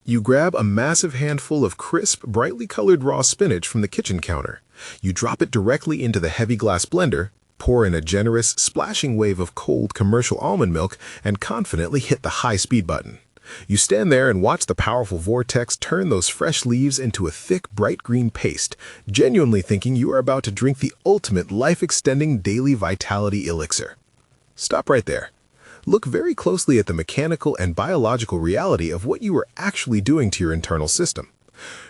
You grab a massive handful of crisp, brightly colored raw spinach from the kitchen counter. You drop it directly into the heavy glass blender, pour in a generous, splashing wave of cold commercial almond milk, and confidently hit the high-speed button. You stand there and watch the powerful vortex turn those fresh leaves into a thick, bright green paste, genuinely thinking you are about to drink the ultimate life-extending daily vitality elixir. Stop right there. Look very closely at the mechanical and biological reality of what you are actually doing to your internal system.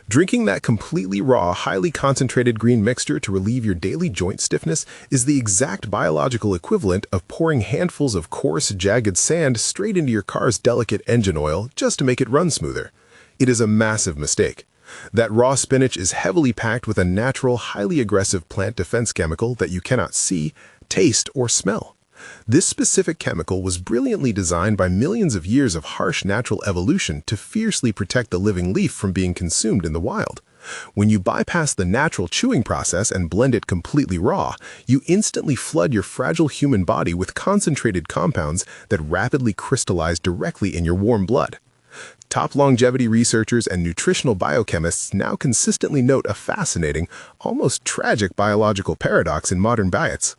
Drinking that completely raw, highly concentrated green mixture to relieve your daily joint stiffness is the exact biological equivalent of pouring handfuls of coarse, jagged sand straight into your car's delicate engine oil just to make it run smoother. It is a massive mistake. That raw spinach is heavily packed with a natural, highly aggressive plant defense chemical that you cannot see, taste, or smell. This specific chemical was brilliantly designed by millions of years of harsh natural evolution to fiercely protect the living leaf from being consumed in the wild. When you bypass the natural chewing process and blend it completely raw, you instantly flood your fragile human body with concentrated compounds that rapidly crystallize directly in your warm blood. Top longevity researchers and nutritional biochemists now consistently note a fascinating, almost tragic biological paradox in modern diets.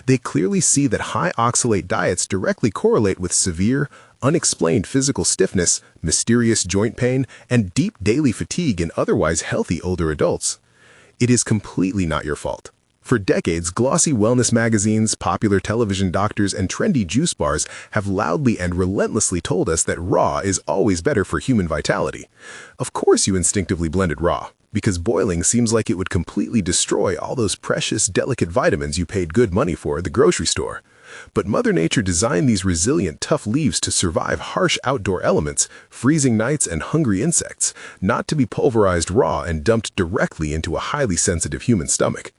They clearly see that high oxalate diets directly correlate with severe, unexplained physical stiffness, mysterious joint pain, and deep daily fatigue in otherwise healthy older adults. It is completely not your fault. For decades, glossy wellness magazines, popular television doctors, and trendy juice bars have loudly and relentlessly told us that raw is always better for human vitality. Of course you instinctively blended raw, because boiling seems like it would completely destroy all those precious, delicate vitamins you paid good money for at the grocery store. But Mother Nature designed these resilient, tough leaves to survive harsh outdoor elements, freezing nights, and hungry insects, not to be pulverized raw and dumped directly into a highly sensitive human stomach.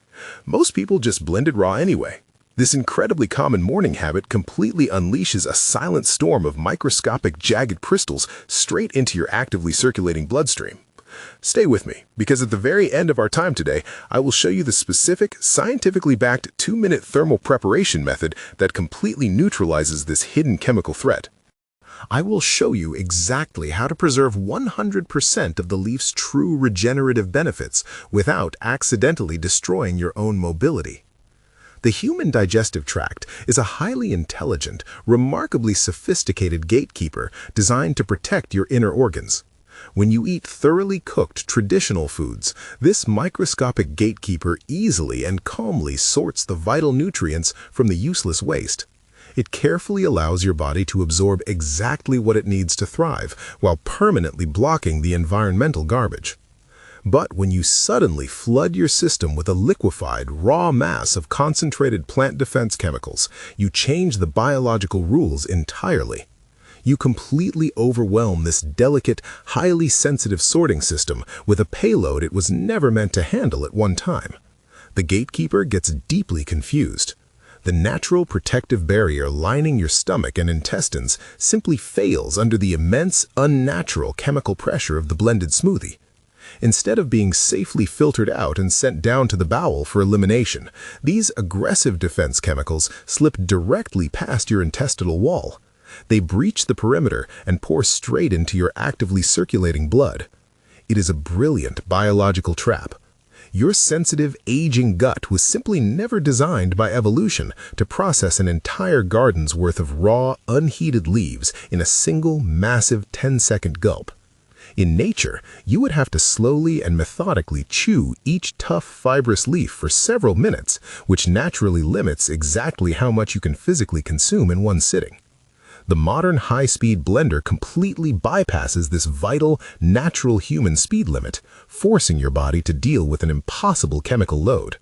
Most people just blend it raw anyway. This incredibly common morning habit completely unleashes a silent storm of microscopic jagged crystals straight into your actively circulating bloodstream. Stay with me, because at the very end of our time today, I will show you the specific, scientifically backed 2-minute thermal preparation method that completely neutralizes this hidden chemical threat. I will show you exactly how to preserve 100% of the leaf's true regenerative benefits without accidentally destroying your own mobility. The human digestive tract is a highly intelligent, remarkably sophisticated gatekeeper designed to protect your inner organs. When you eat thoroughly cooked traditional foods, this microscopic gatekeeper easily and calmly sorts the vital nutrients from the useless waste. It carefully allows your body to absorb exactly what it needs to thrive, while permanently blocking the environmental garbage. But when you suddenly flood your system with a liquefied, raw mass of concentrated plant defense chemicals, you change the biological rules entirely. You completely overwhelm this delicate, highly sensitive sorting system with a payload it was never meant to handle at one time. The gatekeeper gets deeply confused. The natural protective barrier lining your stomach and intestines simply fails under the immense, unnatural chemical pressure of the blended smoothie. Instead of being safely filtered out and sent down to the bowel for elimination, these aggressive defense chemicals slip directly past your intestinal wall. They breach the perimeter and pour straight into your actively circulating blood. It is a brilliant biological trap. Your sensitive, aging gut was simply never designed by evolution to process an entire garden's worth of raw, unheated leaves in a single, massive 10-second gulp. In nature, you would have to slowly and methodically chew each tough, fibrous leaf for several minutes, which naturally limits exactly how much you can physically consume in one sitting. The modern high-speed blender completely bypasses this vital, natural human speed limit, forcing your body to deal with an impossible chemical load.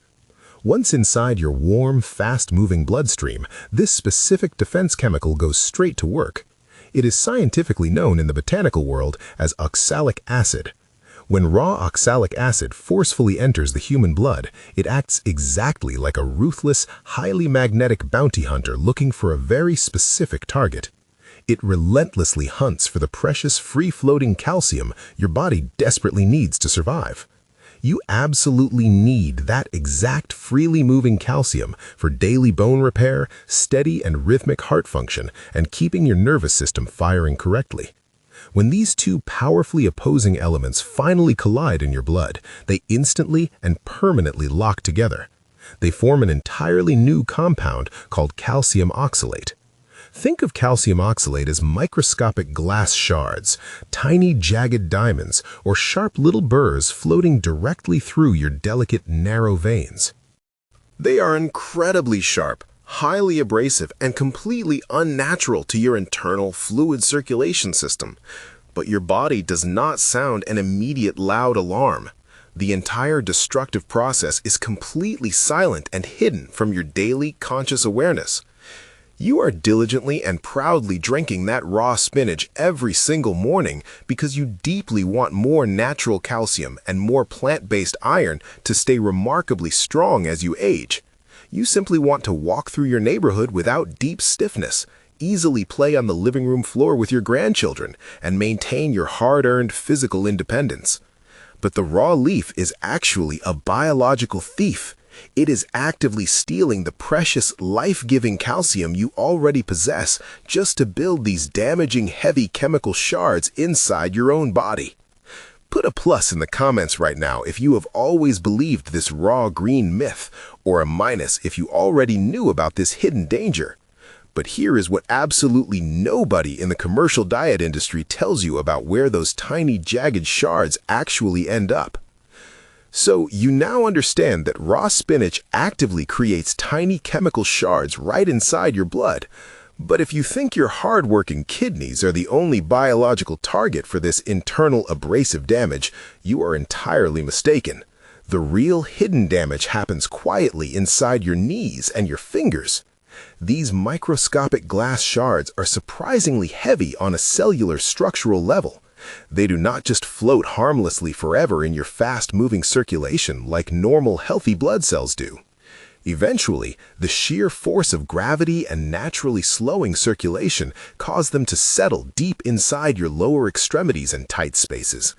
Once inside your warm, fast-moving bloodstream, this specific defense chemical goes straight to work. It is scientifically known in the botanical world as oxalic acid. When raw oxalic acid forcefully enters the human blood, it acts exactly like a ruthless, highly magnetic bounty hunter looking for a very specific target. It relentlessly hunts for the precious free-floating calcium your body desperately needs to survive. You absolutely need that exact freely moving calcium for daily bone repair, steady and rhythmic heart function, and keeping your nervous system firing correctly. When these two powerfully opposing elements finally collide in your blood, they instantly and permanently lock together. They form an entirely new compound called calcium oxalate. Think of calcium oxalate as microscopic glass shards, tiny jagged diamonds, or sharp little burrs floating directly through your delicate, narrow veins. They are incredibly sharp, highly abrasive, and completely unnatural to your internal fluid circulation system. But your body does not sound an immediate loud alarm. The entire destructive process is completely silent and hidden from your daily conscious awareness. You are diligently and proudly drinking that raw spinach every single morning because you deeply want more natural calcium and more plant-based iron to stay remarkably strong as you age. You simply want to walk through your neighborhood without deep stiffness, easily play on the living room floor with your grandchildren, and maintain your hard-earned physical independence. But the raw leaf is actually a biological thief. It is actively stealing the precious, life-giving calcium you already possess just to build these damaging, heavy chemical shards inside your own body. Put a plus in the comments right now if you have always believed this raw green myth, or a minus if you already knew about this hidden danger. But here is what absolutely nobody in the commercial diet industry tells you about where those tiny, jagged shards actually end up. So you now understand that raw spinach actively creates tiny chemical shards right inside your blood. But if you think your hard-working kidneys are the only biological target for this internal abrasive damage, you are entirely mistaken. The real hidden damage happens quietly inside your knees and your fingers. These microscopic glass shards are surprisingly heavy on a cellular structural level. They do not just float harmlessly forever in your fast-moving circulation like normal healthy blood cells do. Eventually, the sheer force of gravity and naturally slowing circulation cause them to settle deep inside your lower extremities and tight spaces.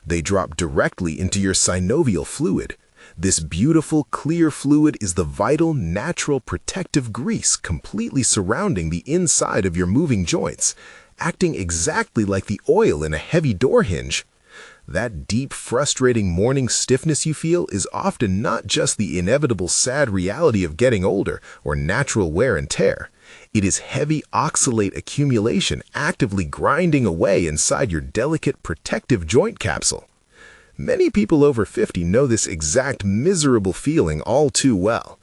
They drop directly into your synovial fluid. This beautiful, clear fluid is the vital, natural protective grease completely surrounding the inside of your moving joints, acting exactly like the oil in a heavy door hinge. That deep, frustrating morning stiffness you feel is often not just the inevitable sad reality of getting older or natural wear and tear. It is heavy oxalate accumulation actively grinding away inside your delicate protective joint capsule. Many people over 50 know this exact miserable feeling all too well.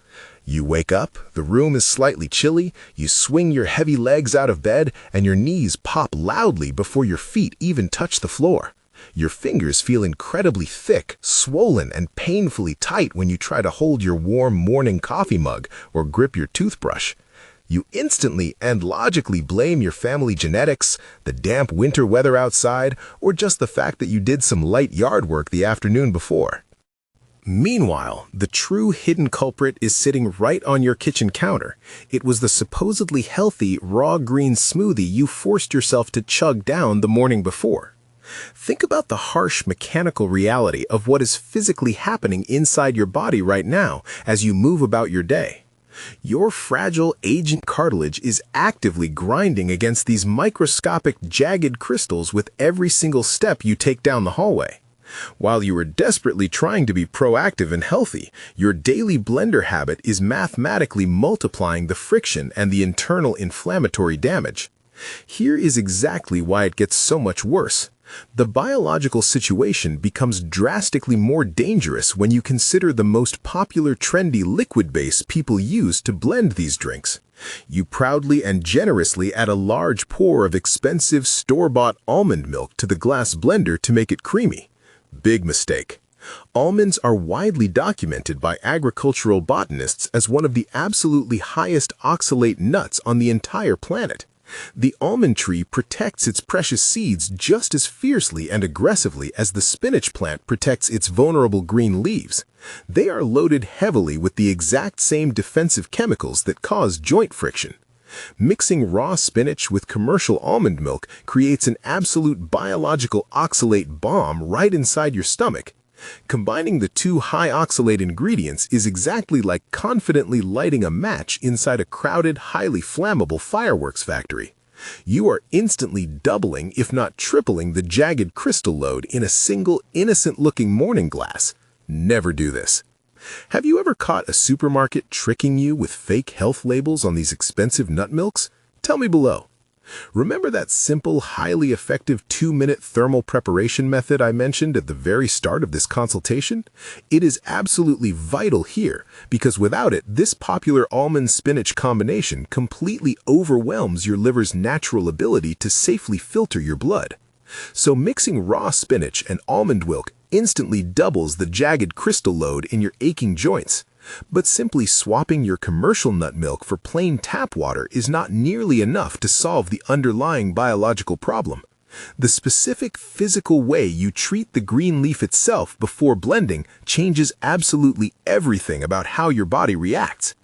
You wake up, the room is slightly chilly, you swing your heavy legs out of bed, and your knees pop loudly before your feet even touch the floor. Your fingers feel incredibly thick, swollen, and painfully tight when you try to hold your warm morning coffee mug or grip your toothbrush. You instantly and logically blame your family genetics, the damp winter weather outside, or just the fact that you did some light yard work the afternoon before. Meanwhile, the true hidden culprit is sitting right on your kitchen counter. It was the supposedly healthy, raw green smoothie you forced yourself to chug down the morning before. Think about the harsh mechanical reality of what is physically happening inside your body right now as you move about your day. Your fragile, aging cartilage is actively grinding against these microscopic, jagged crystals with every single step you take down the hallway. While you are desperately trying to be proactive and healthy, your daily blender habit is mathematically multiplying the friction and the internal inflammatory damage. Here is exactly why it gets so much worse. The biological situation becomes drastically more dangerous when you consider the most popular trendy liquid base people use to blend these drinks. You proudly and generously add a large pour of expensive store-bought almond milk to the glass blender to make it creamy. Big mistake. Almonds are widely documented by agricultural botanists as one of the absolutely highest oxalate nuts on the entire planet. The almond tree protects its precious seeds just as fiercely and aggressively as the spinach plant protects its vulnerable green leaves. They are loaded heavily with the exact same defensive chemicals that cause joint friction. Mixing raw spinach with commercial almond milk creates an absolute biological oxalate bomb right inside your stomach. Combining the two high oxalate ingredients is exactly like confidently lighting a match inside a crowded, highly flammable fireworks factory. You are instantly doubling, if not tripling, the jagged crystal load in a single innocent-looking morning glass. Never do this. Have you ever caught a supermarket tricking you with fake health labels on these expensive nut milks? Tell me below. Remember that simple, highly effective 2-minute thermal preparation method I mentioned at the very start of this consultation? It is absolutely vital here, because without it, this popular almond-spinach combination completely overwhelms your liver's natural ability to safely filter your blood. So mixing raw spinach and almond milk instantly doubles the jagged crystal load in your aching joints. But simply swapping your commercial nut milk for plain tap water is not nearly enough to solve the underlying biological problem. The specific physical way you treat the green leaf itself before blending changes absolutely everything about how your body reacts.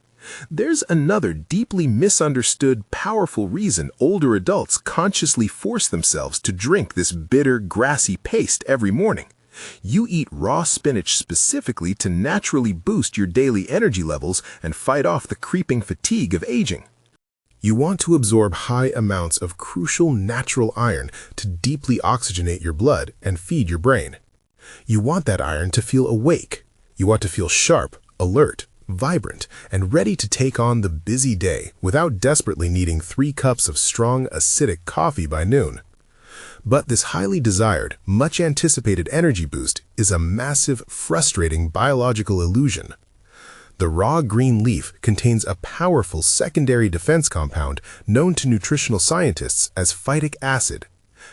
There's another deeply misunderstood, powerful reason older adults consciously force themselves to drink this bitter, grassy paste every morning. You eat raw spinach specifically to naturally boost your daily energy levels and fight off the creeping fatigue of aging. You want to absorb high amounts of crucial natural iron to deeply oxygenate your blood and feed your brain. You want that iron to feel awake. You want to feel sharp, alert, vibrant, and ready to take on the busy day without desperately needing 3 cups of strong, acidic coffee by noon. But this highly desired, much anticipated energy boost is a massive, frustrating biological illusion. The raw green leaf contains a powerful secondary defense compound known to nutritional scientists as phytic acid.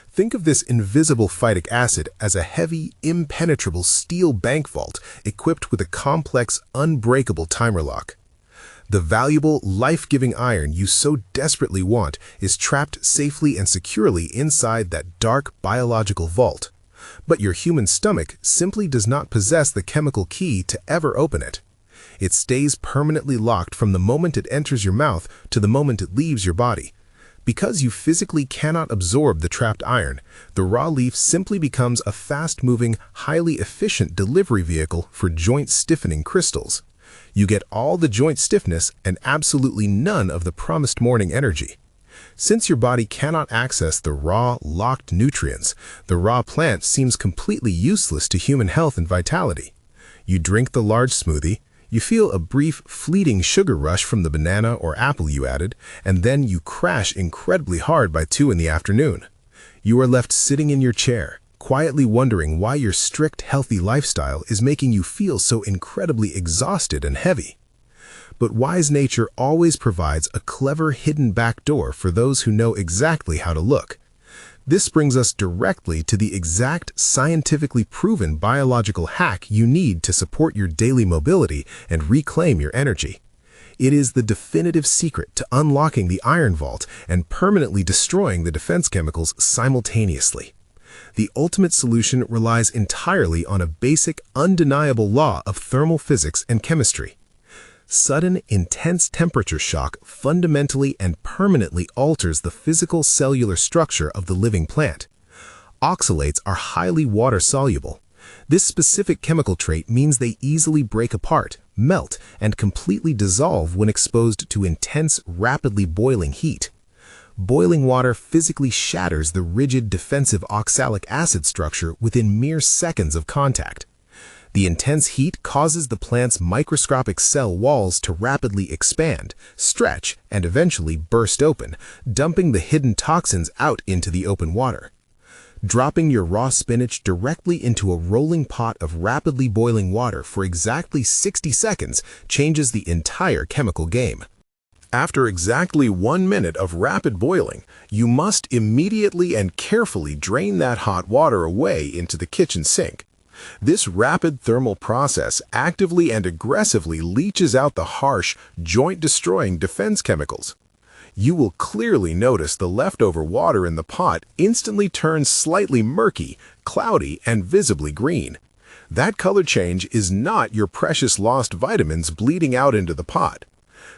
Think of this invisible phytic acid as a heavy, impenetrable steel bank vault equipped with a complex, unbreakable timer lock. The valuable, life-giving iron you so desperately want is trapped safely and securely inside that dark biological vault. But your human stomach simply does not possess the chemical key to ever open it. It stays permanently locked from the moment it enters your mouth to the moment it leaves your body. Because you physically cannot absorb the trapped iron, the raw leaf simply becomes a fast-moving, highly efficient delivery vehicle for joint-stiffening crystals. You get all the joint stiffness and absolutely none of the promised morning energy. Since your body cannot access the raw, locked nutrients, the raw plant seems completely useless to human health and vitality. You drink the large smoothie, you feel a brief, fleeting sugar rush from the banana or apple you added, and then you crash incredibly hard by 2 in the afternoon. You are left sitting in your chair, quietly wondering why your strict, healthy lifestyle is making you feel so incredibly exhausted and heavy. But wise nature always provides a clever hidden back door for those who know exactly how to look. This brings us directly to the exact scientifically proven biological hack you need to support your daily mobility and reclaim your energy. It is the definitive secret to unlocking the iron vault and permanently destroying the defense chemicals simultaneously. The ultimate solution relies entirely on a basic, undeniable law of thermal physics and chemistry. Sudden, intense temperature shock fundamentally and permanently alters the physical cellular structure of the living plant. Oxalates are highly water-soluble. This specific chemical trait means they easily break apart, melt, and completely dissolve when exposed to intense, rapidly boiling heat. Boiling water physically shatters the rigid defensive oxalic acid structure within mere seconds of contact. The intense heat causes the plant's microscopic cell walls to rapidly expand, stretch, and eventually burst open, dumping the hidden toxins out into the open water. Dropping your raw spinach directly into a rolling pot of rapidly boiling water for exactly 60 seconds changes the entire chemical game. After exactly 1 minute of rapid boiling, you must immediately and carefully drain that hot water away into the kitchen sink. This rapid thermal process actively and aggressively leaches out the harsh, joint-destroying defense chemicals. You will clearly notice the leftover water in the pot instantly turns slightly murky, cloudy, and visibly green. That color change is not your precious lost vitamins bleeding out into the pot.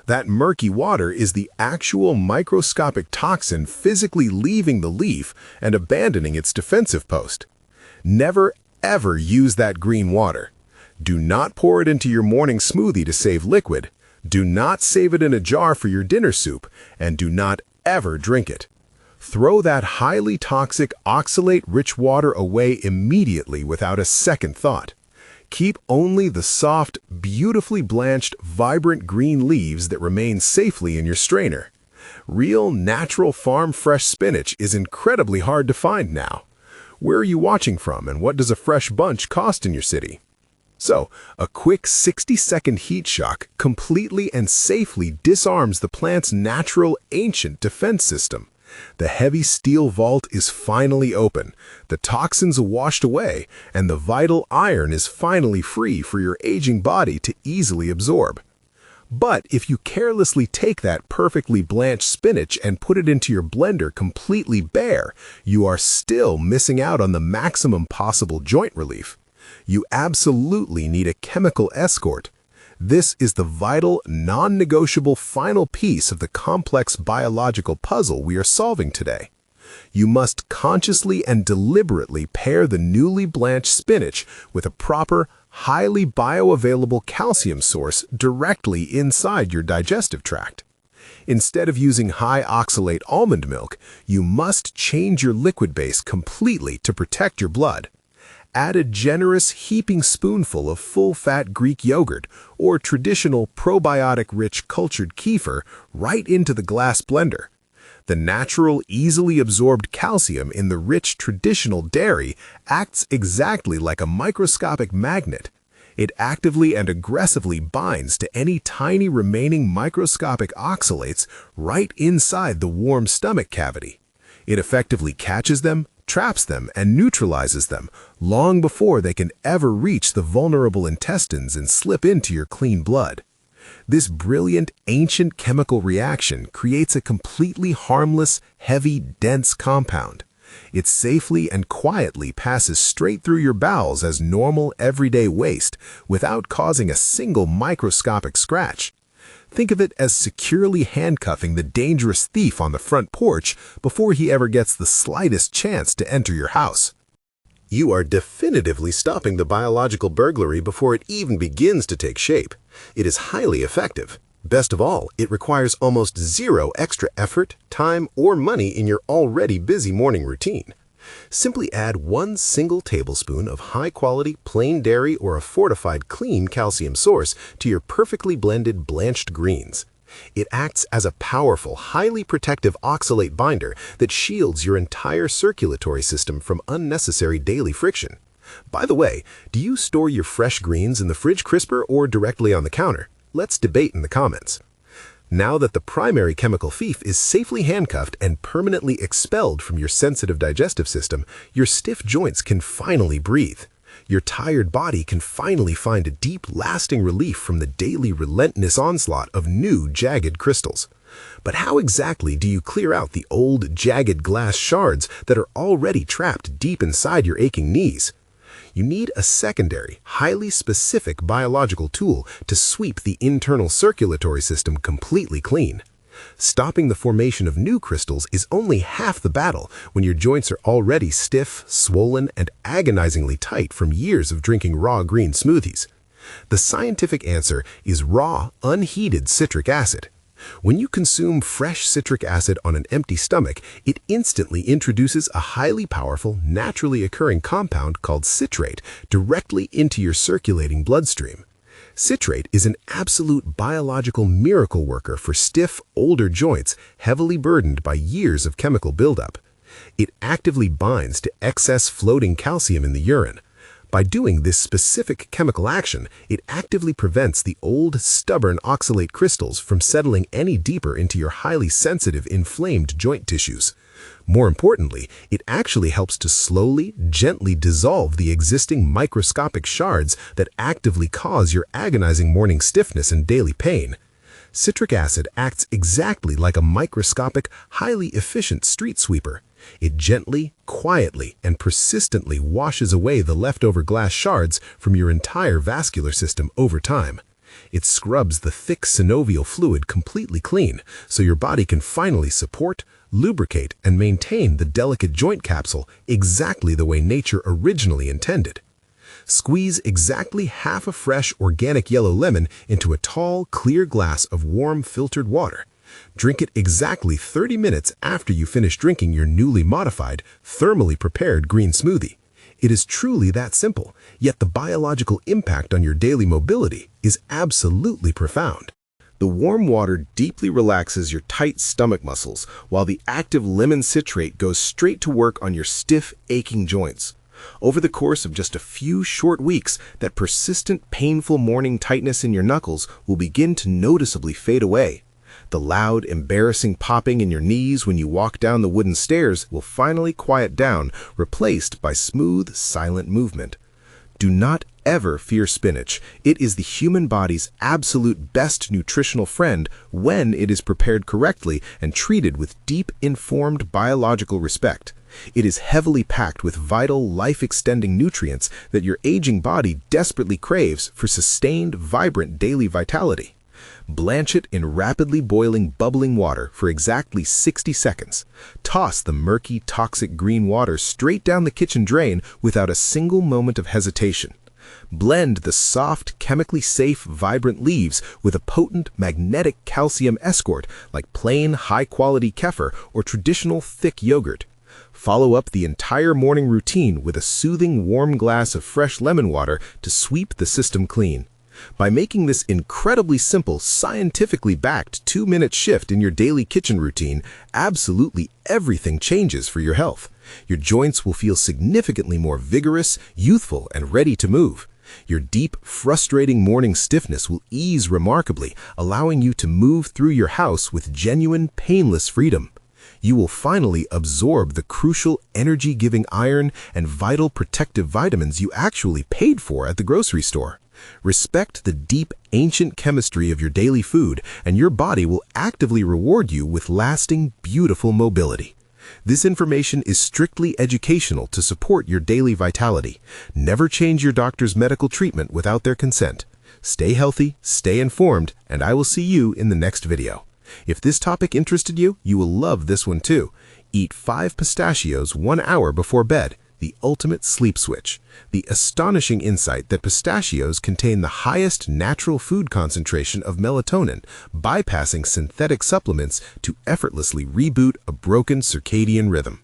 That murky water is the actual microscopic toxin physically leaving the leaf and abandoning its defensive post. Never, ever use that green water. Do not pour it into your morning smoothie to save liquid. Do not save it in a jar for your dinner soup, and do not ever drink it. Throw that highly toxic oxalate-rich water away immediately without a second thought. Keep only the soft, beautifully blanched, vibrant green leaves that remain safely in your strainer. Real, natural farm-fresh spinach is incredibly hard to find now. Where are you watching from, and what does a fresh bunch cost in your city? So, a quick 60-second heat shock completely and safely disarms the plant's natural, ancient defense system. The heavy steel vault is finally open, the toxins are washed away, and the vital iron is finally free for your aging body to easily absorb. But if you carelessly take that perfectly blanched spinach and put it into your blender completely bare, you are still missing out on the maximum possible joint relief. You absolutely need a chemical escort. This is the vital, non-negotiable final piece of the complex biological puzzle we are solving today. You must consciously and deliberately pair the newly blanched spinach with a proper, highly bioavailable calcium source directly inside your digestive tract. Instead of using high oxalate almond milk, you must change your liquid base completely to protect your blood. Add a generous heaping spoonful of full-fat Greek yogurt or traditional probiotic-rich cultured kefir right into the glass blender. The natural, easily absorbed calcium in the rich traditional dairy acts exactly like a microscopic magnet. It actively and aggressively binds to any tiny remaining microscopic oxalates right inside the warm stomach cavity. It effectively catches them, traps them, and neutralizes them long before they can ever reach the vulnerable intestines and slip into your clean blood. This brilliant, ancient chemical reaction creates a completely harmless, heavy, dense compound. It safely and quietly passes straight through your bowels as normal, everyday waste without causing a single microscopic scratch. Think of it as securely handcuffing the dangerous thief on the front porch before he ever gets the slightest chance to enter your house. You are definitively stopping the biological burglary before it even begins to take shape. It is highly effective. Best of all, it requires almost zero extra effort, time, or money in your already busy morning routine. Simply add 1 single tablespoon of high-quality plain dairy or a fortified clean calcium source to your perfectly blended blanched greens. It acts as a powerful, highly protective oxalate binder that shields your entire circulatory system from unnecessary daily friction. By the way, do you store your fresh greens in the fridge crisper or directly on the counter? Let's debate in the comments. Now that the primary chemical thief is safely handcuffed and permanently expelled from your sensitive digestive system, your stiff joints can finally breathe. Your tired body can finally find a deep, lasting relief from the daily relentless onslaught of new, jagged crystals. But how exactly do you clear out the old, jagged glass shards that are already trapped deep inside your aching knees? You need a secondary, highly specific biological tool to sweep the internal circulatory system completely clean. Stopping the formation of new crystals is only half the battle when your joints are already stiff, swollen, and agonizingly tight from years of drinking raw green smoothies. The scientific answer is raw, unheated citric acid. When you consume fresh citric acid on an empty stomach, it instantly introduces a highly powerful, naturally occurring compound called citrate directly into your circulating bloodstream. Citrate is an absolute biological miracle worker for stiff, older joints heavily burdened by years of chemical buildup. It actively binds to excess floating calcium in the urine. By doing this specific chemical action, it actively prevents the old, stubborn oxalate crystals from settling any deeper into your highly sensitive, inflamed joint tissues. More importantly, it actually helps to slowly, gently dissolve the existing microscopic shards that actively cause your agonizing morning stiffness and daily pain. Citric acid acts exactly like a microscopic, highly efficient street sweeper. It gently, quietly, and persistently washes away the leftover glass shards from your entire vascular system over time. It scrubs the thick synovial fluid completely clean, so your body can finally support, lubricate, and maintain the delicate joint capsule exactly the way nature originally intended. Squeeze exactly half a fresh organic yellow lemon into a tall, clear glass of warm filtered water. Drink it exactly 30 minutes after you finish drinking your newly modified, thermally prepared green smoothie. It is truly that simple, yet the biological impact on your daily mobility is absolutely profound. The warm water deeply relaxes your tight stomach muscles, while the active lemon citrate goes straight to work on your stiff, aching joints. Over the course of just a few short weeks, that persistent, painful morning tightness in your knuckles will begin to noticeably fade away. The loud, embarrassing popping in your knees when you walk down the wooden stairs will finally quiet down, replaced by smooth, silent movement. Do not ever fear spinach. It is the human body's absolute best nutritional friend when it is prepared correctly and treated with deep, informed biological respect. It is heavily packed with vital, life-extending nutrients that your aging body desperately craves for sustained, vibrant daily vitality. Blanch it in rapidly boiling, bubbling water for exactly 60 seconds. Toss the murky, toxic green water straight down the kitchen drain without a single moment of hesitation. Blend the soft, chemically safe, vibrant leaves with a potent, magnetic calcium escort like plain, high-quality kefir or traditional thick yogurt. Follow up the entire morning routine with a soothing, warm glass of fresh lemon water to sweep the system clean. By making this incredibly simple, scientifically backed 2-minute shift in your daily kitchen routine, absolutely everything changes for your health. Your joints will feel significantly more vigorous, youthful, and ready to move. Your deep, frustrating morning stiffness will ease remarkably, allowing you to move through your house with genuine, painless freedom. You will finally absorb the crucial energy-giving iron and vital protective vitamins you actually paid for at the grocery store. Respect the deep, ancient chemistry of your daily food, and your body will actively reward you with lasting, beautiful mobility. This information is strictly educational to support your daily vitality. Never change your doctor's medical treatment without their consent. Stay healthy, stay informed, and I will see you in the next video. If this topic interested you, you will love this one too. Eat 5 pistachios 1 hour before bed. The ultimate sleep switch. The astonishing insight that pistachios contain the highest natural food concentration of melatonin, bypassing synthetic supplements to effortlessly reboot a broken circadian rhythm.